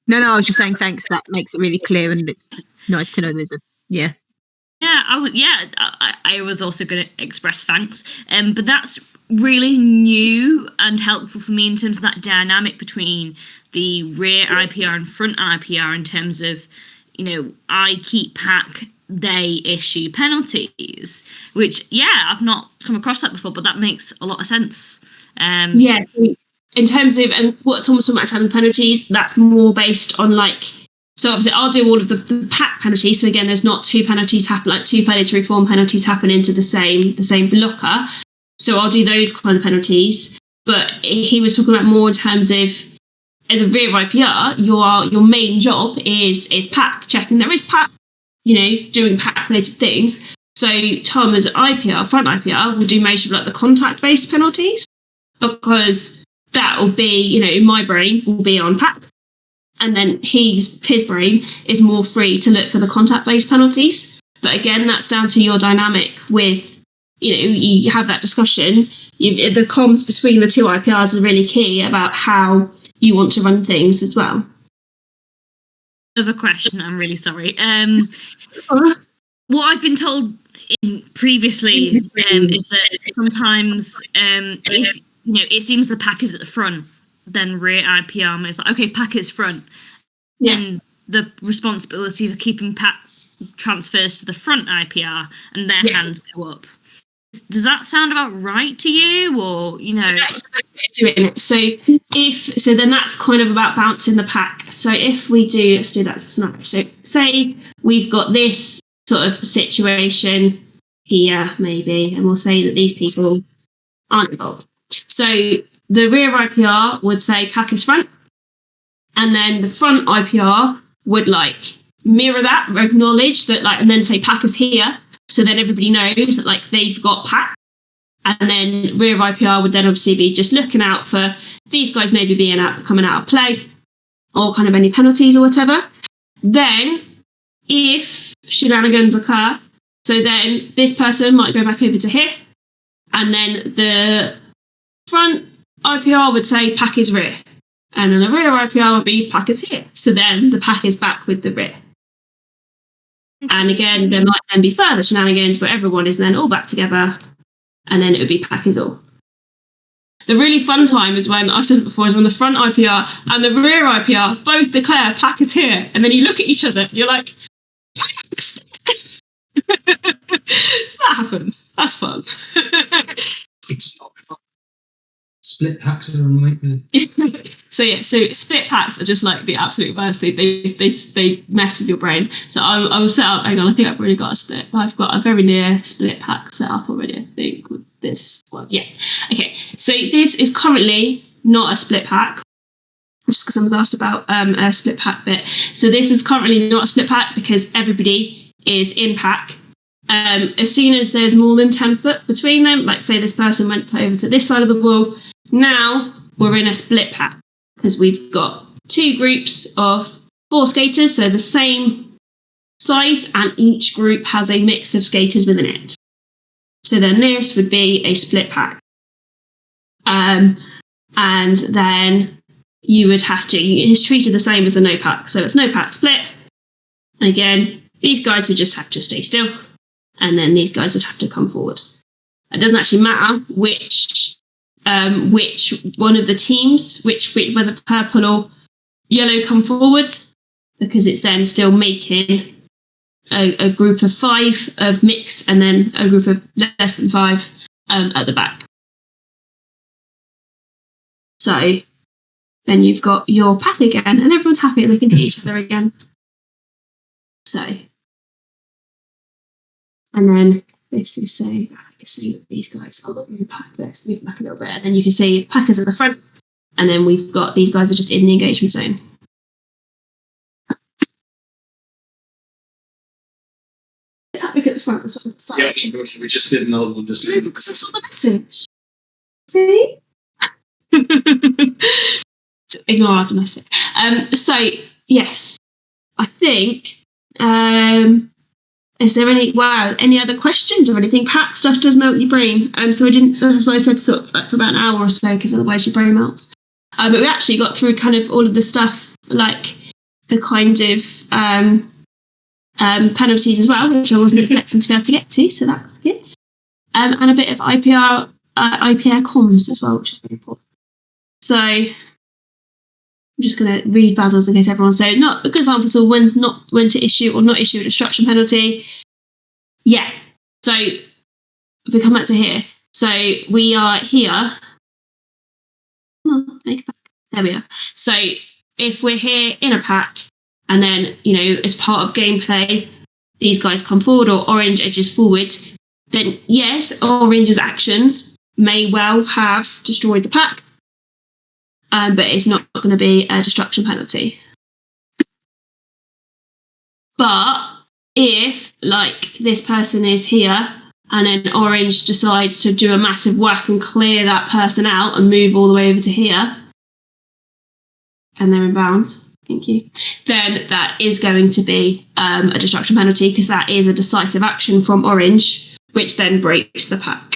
B: No, I was just saying thanks. That makes it really clear, and it's nice to know there's a yeah.
D: Yeah, I was also going to express thanks, but that's really new and helpful for me in terms of that dynamic between the rear IPR and front IPR, in terms of, I keep pack, they issue penalties, which, I've not come across that before, but that makes a lot of sense.
A: Yeah, in terms of, and what Tom was talking about in terms of penalties, that's more based on like, so obviously I'll do all of the pack penalties. So again, there's not two penalties happen, like two failure to reform penalties happen into the same blocker. So I'll do those kind of penalties. But he was talking about more in terms of, as a rear IPR, your main job is pack checking. There is pack, doing pack related things. So Tom as IPR, front IPR, will do most of like the contact based penalties, because that will be, in my brain will be on pack. And then his brain is more free to look for the contact based penalties. But again, that's down to your dynamic with, you have that discussion. The comms between the two IPRs is really key about how you want to run things as well.
D: Another question, I'm really sorry. What I've been told previously is that sometimes if it seems the pack is at the front, then rear IPR is like, okay, pack is front.
A: Yeah.
D: And the responsibility for keeping pack transfers to the front IPR and their hands go up. Does that sound about right to you, or
A: That's the best way of doing it. So then that's kind of about bouncing the pack. So if we do, let's do that as a scenario. So say we've got this sort of situation here, maybe, and we'll say that these people aren't involved. So the rear IPR would say pack is front, and then the front IPR would like mirror that, acknowledge that, like, and then say pack is here. So then everybody knows that like they've got pack. And then rear IPR would then obviously be just looking out for these guys maybe coming out of play, or kind of any penalties or whatever. Then if shenanigans occur, so then this person might go back over to here, and then the front IPR would say pack is rear, and then the rear IPR would be pack is here. So then the pack is back with the rear. And again, there might then be further shenanigans where everyone is then all back together, and then it would be pack is all. The really fun time is when, I've done it before, is when the front IPR and the rear IPR both declare pack is here, and then you look at each other and you're like, so that happens. That's fun.
F: It's not fun. Split packs are unlikely.
A: So split packs are just like the absolute worst. They mess with your brain. So I will set up. Hang on, I think I've already got a split. I've got a very near split pack set up already, I think, with this one. Yeah. Okay. So this is currently not a split pack, just because I was asked about a split pack bit. So this is currently not a split pack because everybody is in pack. As soon as there's more than 10 foot between them, like say this person went over to this side of the wall, now we're in a split pack because we've got two groups of 4 skaters, so the same size, and each group has a mix of skaters within it. So then this would be a split pack. And then you would have to, it's treated the same as a no pack. So it's no pack split. And again, these guys would just have to stay still, and then these guys would have to come forward. It doesn't actually matter which one of the teams, whether purple or yellow come forward, because it's then still making a group of 5 of mix, and then a group of less than 5 at the back. So then you've got your pack again, and everyone's happy and they can hit each other again. So, and then this is so you see these guys are in pack. Let's move back a little bit, and then you can see packers at the front, and then we've got these guys are just in the engagement zone. Look at the front as well.
F: Yeah, we just did another one just
A: because I saw the message. See? Ignore after message. So yes, I think. Is there any other questions or anything? Pack stuff does melt your brain. So I didn't. That's why I said sort of like for about an hour or so, because otherwise your brain melts. But we actually got through kind of all of the stuff, like the kind of penalties as well, which I wasn't expecting to be able to get to. So that's good. And a bit of IPR comms as well, which is really important. So I'm just going to read Basil's in case everyone says not a good example to when to issue or not issue a destruction penalty. Yeah. So if we come back to here, so we are here. Oh, hey. There we are. So if we're here in a pack, and then, as part of gameplay, these guys come forward or orange edges forward, then yes, orange's actions may well have destroyed the pack, but it's not going to be a destruction penalty. But if, this person is here, and then orange decides to do a massive whack and clear that person out and move all the way over to here, and they're in bounds, thank you, then that is going to be a destruction penalty, because that is a decisive action from orange, which then breaks the pack.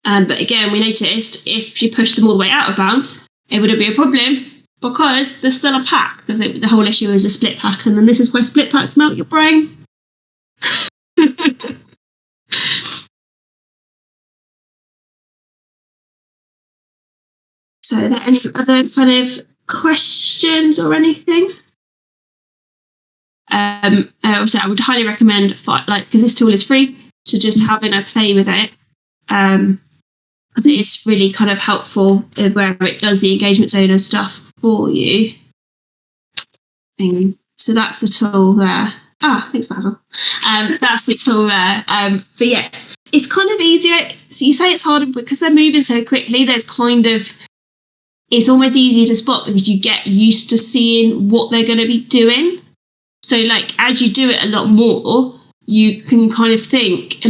A: But again, we noticed if you push them all the way out of bounds, it wouldn't be a problem, because there's still a pack, because the whole issue is a split pack, and then this is where split packs melt your brain. So are there any other kind of questions or anything? Also, I would highly recommend, because this tool is free, to just having a play with it, because it is really kind of helpful where it does the engagement zone and stuff for you. So that's the tool there. Thanks, Basil. That's the tool there. But yes, it's kind of easier. So you say it's harder because they're moving so quickly. It's almost easier to spot because you get used to seeing what they're going to be doing. So as you do it a lot more, you can kind of think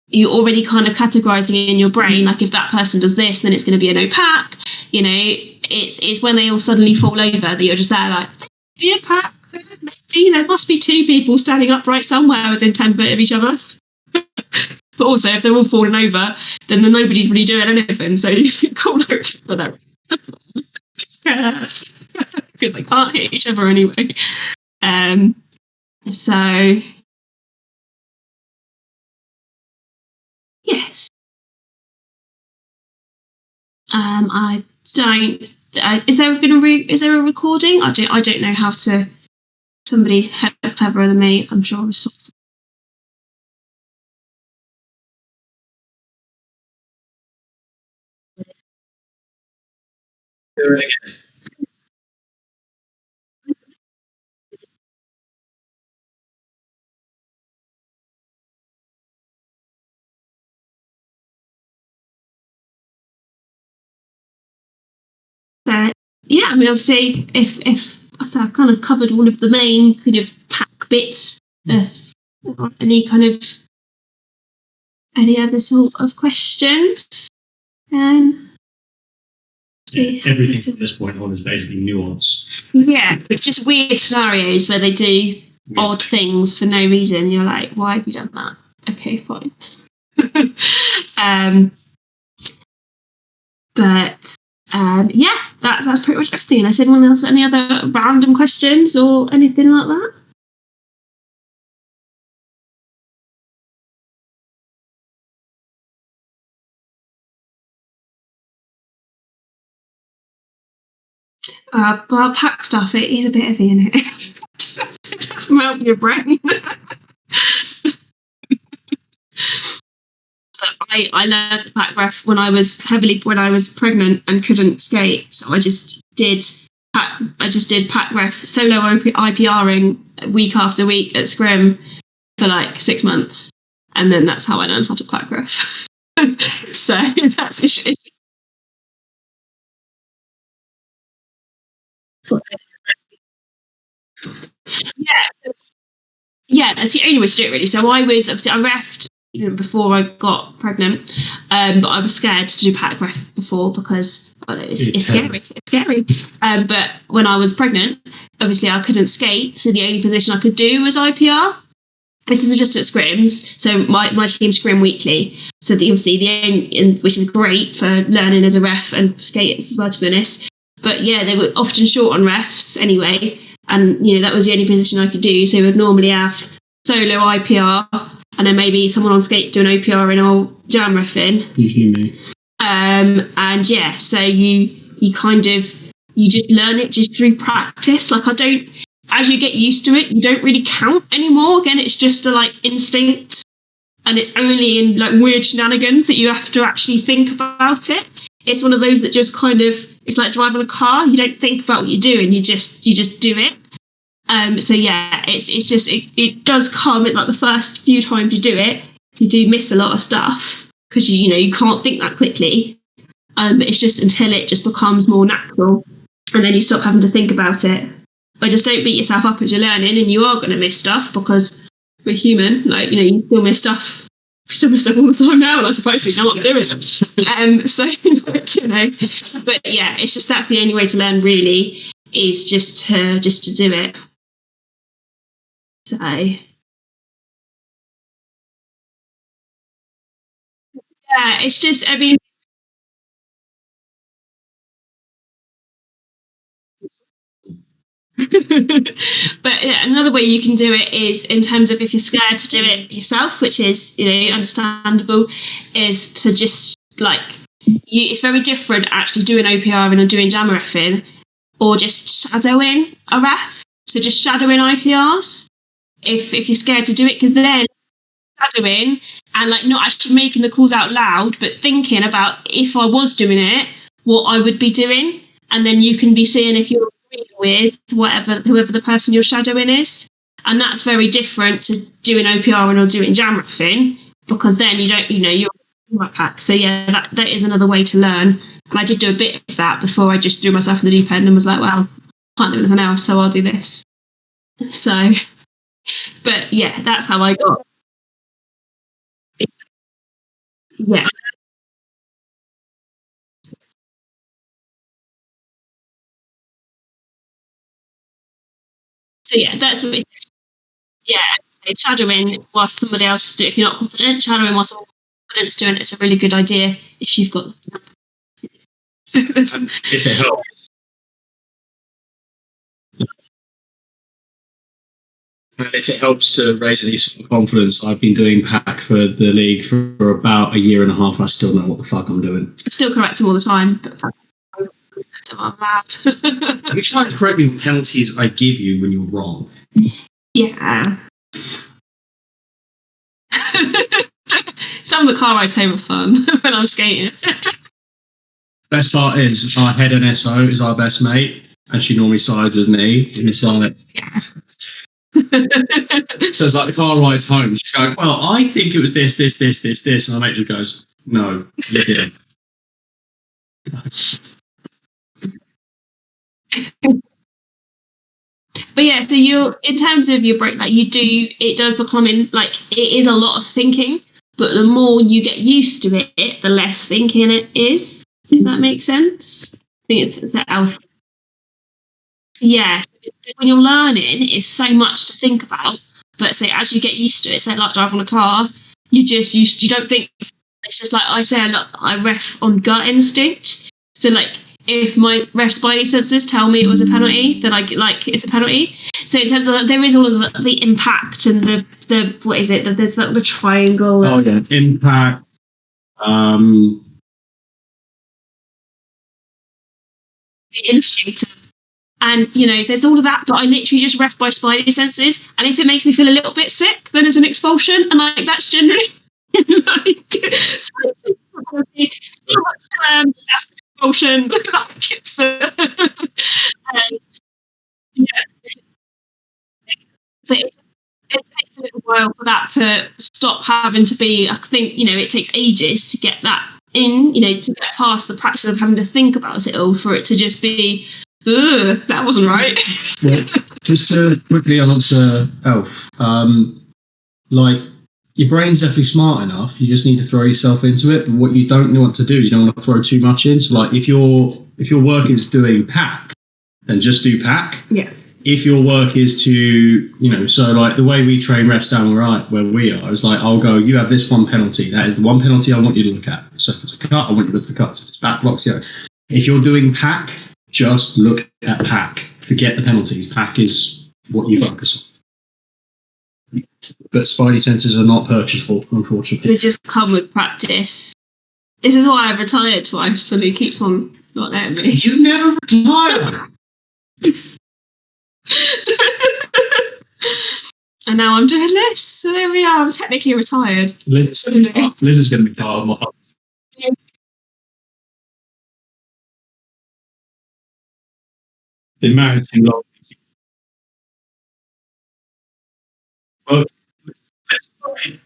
A: you're already kind of categorizing in your brain, if that person does this, then it's going to be a no pack. It's when they all suddenly fall over that you're just there be a pack. Maybe there must be two people standing upright somewhere within 10 feet of each other. But also, if they're all falling over, then nobody's really doing anything. So you can call over for them. Yes, because they can't hit each other anyway. So yes. I don't. Is there a recording? I don't know how to. Somebody cleverer than me, I'm sure. But yeah, obviously, if I've kind of covered all of the main kind of pack bits, any other sort of questions,
F: everything from this point on is basically nuance.
A: Yeah, it's just weird scenarios where they do odd things for no reason. You're like, why have you done that? Okay, fine. But yeah, that's pretty much everything. Unless anyone else any other random questions or anything like that? Well, pack stuff, it is a bit heavy, isn't it? It just melt your brain. But I learned pack ref when I was pregnant and couldn't skate, so I just did pack ref solo IPRing week after week at Scrim for 6 months, and then that's how I learned how to pack ref. So that's it. Yeah, that's the only way to do it, really. So I refed before I got pregnant, but I was scared to do pack ref before because it's scary. It's scary. But when I was pregnant, obviously I couldn't skate, so the only position I could do was IPR. This is just at scrims, so my team scrim weekly. So which is great for learning as a ref and skaters as well, to be honest. But yeah, they were often short on refs anyway, and that was the only position I could do. So we would normally have solo IPR, and then maybe someone on skates doing OPR and all jam reffing.
F: Usually me.
A: And yeah, so you just learn it just through practice. As you get used to it, you don't really count anymore. Again, it's just a instinct. and it's only in like weird shenanigans that you have to actually think about it. It's one of those that just kind of, it's like driving a car. You don't think about what you're doing. You just do it. So yeah, it's just, it does come at like the first few times you do it, you do miss a lot of stuff because you can't think that quickly. It's just until it just becomes more natural and then you stop having to think about it. But just don't beat yourself up as you're learning, and you are going to miss stuff because we're human. Like, you still miss stuff. We still miss stuff all the time now, and I suppose we know what I'm doing. But yeah, it's just, that's the only way to learn really, is just to do it. So yeah, it's just, I mean, but yeah, another way you can do it is in terms of if you're scared to do it yourself, which is understandable, is to just like it's very different actually doing OPR and doing jammer reffing or just shadowing a ref. So just shadowing IPRs if you're scared to do it, because then shadowing and like not actually making the calls out loud, but thinking about if I was doing it, what I would be doing, and then you can be seeing if you're with whoever the person you're shadowing is, and that's very different to doing OPR and or doing jam reffing, because then you don't you're right pack. So yeah, that is another way to learn, and I did do a bit of that before I just threw myself in the deep end and was like, well, can't do anything else, so I'll do this. So but yeah, that's how I got yeah. So yeah, that's what it's, yeah. So shadowing whilst somebody else do it. If you're not confident, shadowing whilst someone confident is doing it, it's a really good idea if you've got.
F: If it helps. And if it helps to raise any sort of confidence, I've been doing pack for the league for about a year and a half. I still know what the fuck I'm doing.
A: I still correct them all the time, but I'm loud.
F: You try and correct me with penalties I give you when you're wrong.
A: Yeah. Some of the car rides home are fun when I'm skating.
F: Best part is our head NSO is our best mate, and she normally sides with me. And it's like,
A: Yeah.
F: so it's like the car rides home. She's going, well, I think it was this, and our mate just goes, no, you didn't.
A: But yeah, so you're in terms of your break, like it does become it is a lot of thinking, but the more you get used to it, the less thinking it is. If that makes sense. I think it's that alpha. Yeah, so when you're learning, it's so much to think about. But say as you get used to it, say like driving a car, you don't think. It's just like I say, I ref on gut instinct. So like if my ref spidey senses tell me it was a penalty, then it's a penalty. So in terms of there is all of the impact and the what is it? There's the triangle.
F: Oh yeah, impact.
A: The indicator. And there's all of that, but I literally just ref by spidey senses. And if it makes me feel a little bit sick, then there's an expulsion, and that's generally so much that's an expulsion. It's yeah. But it takes a little while for that to stop having to be. I think it takes ages to get that in. To get past the practice of having to think about it all, for it to just be. That wasn't right.
F: Yeah. Just to quickly answer Elf, like your brain's definitely smart enough. You just need to throw yourself into it. But what you don't want to do is you don't want to throw too much in. So like if your work is doing pack, then just do pack.
A: Yeah.
F: If your work is to so like the way we train refs down where we are is like I'll go. You have this one penalty. That is the one penalty I want you to look at. So if it's a cut, I want you to look at the cuts. If it's back blocks, If you're doing pack. Just look at pack. Forget the penalties. Pack is what you focus on. But spidey senses are not purchasable, unfortunately.
A: They just come with practice. This is why I've retired twice, so he keeps on not letting me.
F: You never retire.
A: And now I'm doing this. So there we are. I'm technically retired.
F: Liz is going to be part of my. Been married too long. Well,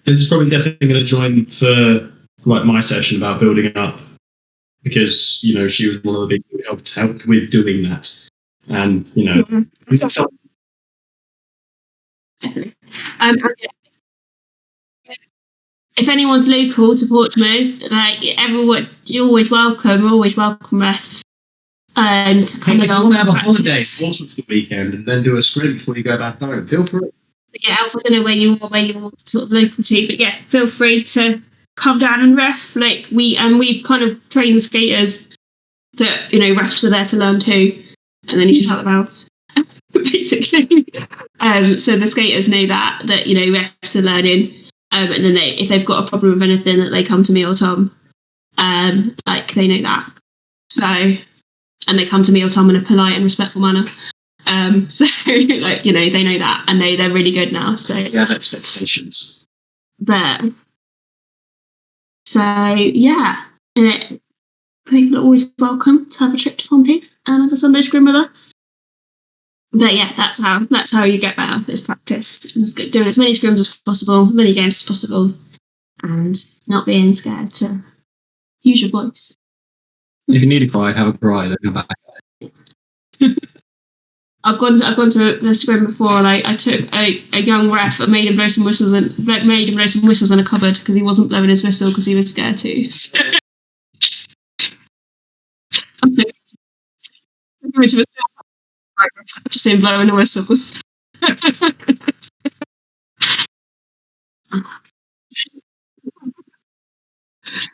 F: this is probably definitely going to join for like my session about building up, because she was one of the big people who helped with doing that, and
A: if anyone's local to Portsmouth, like everyone, you're always welcome. We're always welcome refs. To come along.
F: Have a holiday Portsmouth the weekend and then do a scrim before you go back home. Feel free.
A: But yeah, Alf, I don't know where you're sort of local to, but yeah, feel free to come down and ref. Like we've kind of trained the skaters that refs are there to learn too, and then you should help them out. Basically, so the skaters know that refs are learning, and then if they've got a problem with anything, that they come to me or Tom, like they know that. So, and they come to me or Tom in a polite and respectful manner. So like they know that, and they're really good now. So
F: you have expectations.
A: But so yeah, people are always welcome to have a trip to Pompey and have a Sunday scrim with us. But yeah, that's how you get better, is practice. Just doing as many scrims as possible, as many games as possible, and not being scared to use your voice.
F: If you need a cry, have a cry, then come back.
A: I've gone to a scrim before, and I took a young ref and made him blow some whistles in a cupboard because he wasn't blowing his whistle because he was scared too. So. Just him blowing the whistles.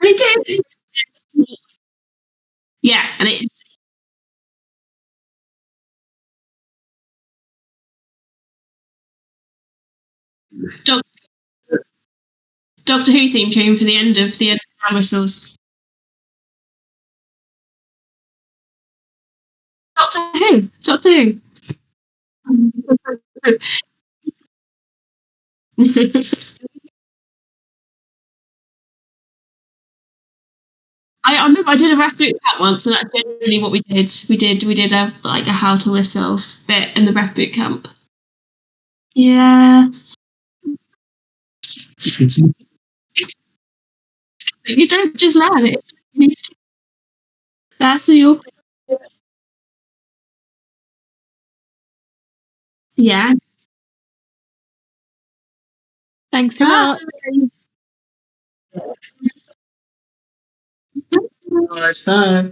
A: They did. Yeah, and it's. Doctor Who theme tune for the end of the whistles. Doctor Who. I remember I did a ref boot camp once, and that's generally what we did. We did a how to whistle bit in the ref boot camp. Yeah. You don't just learn it. That's your. Yeah.
B: Thanks a lot.
F: Bye.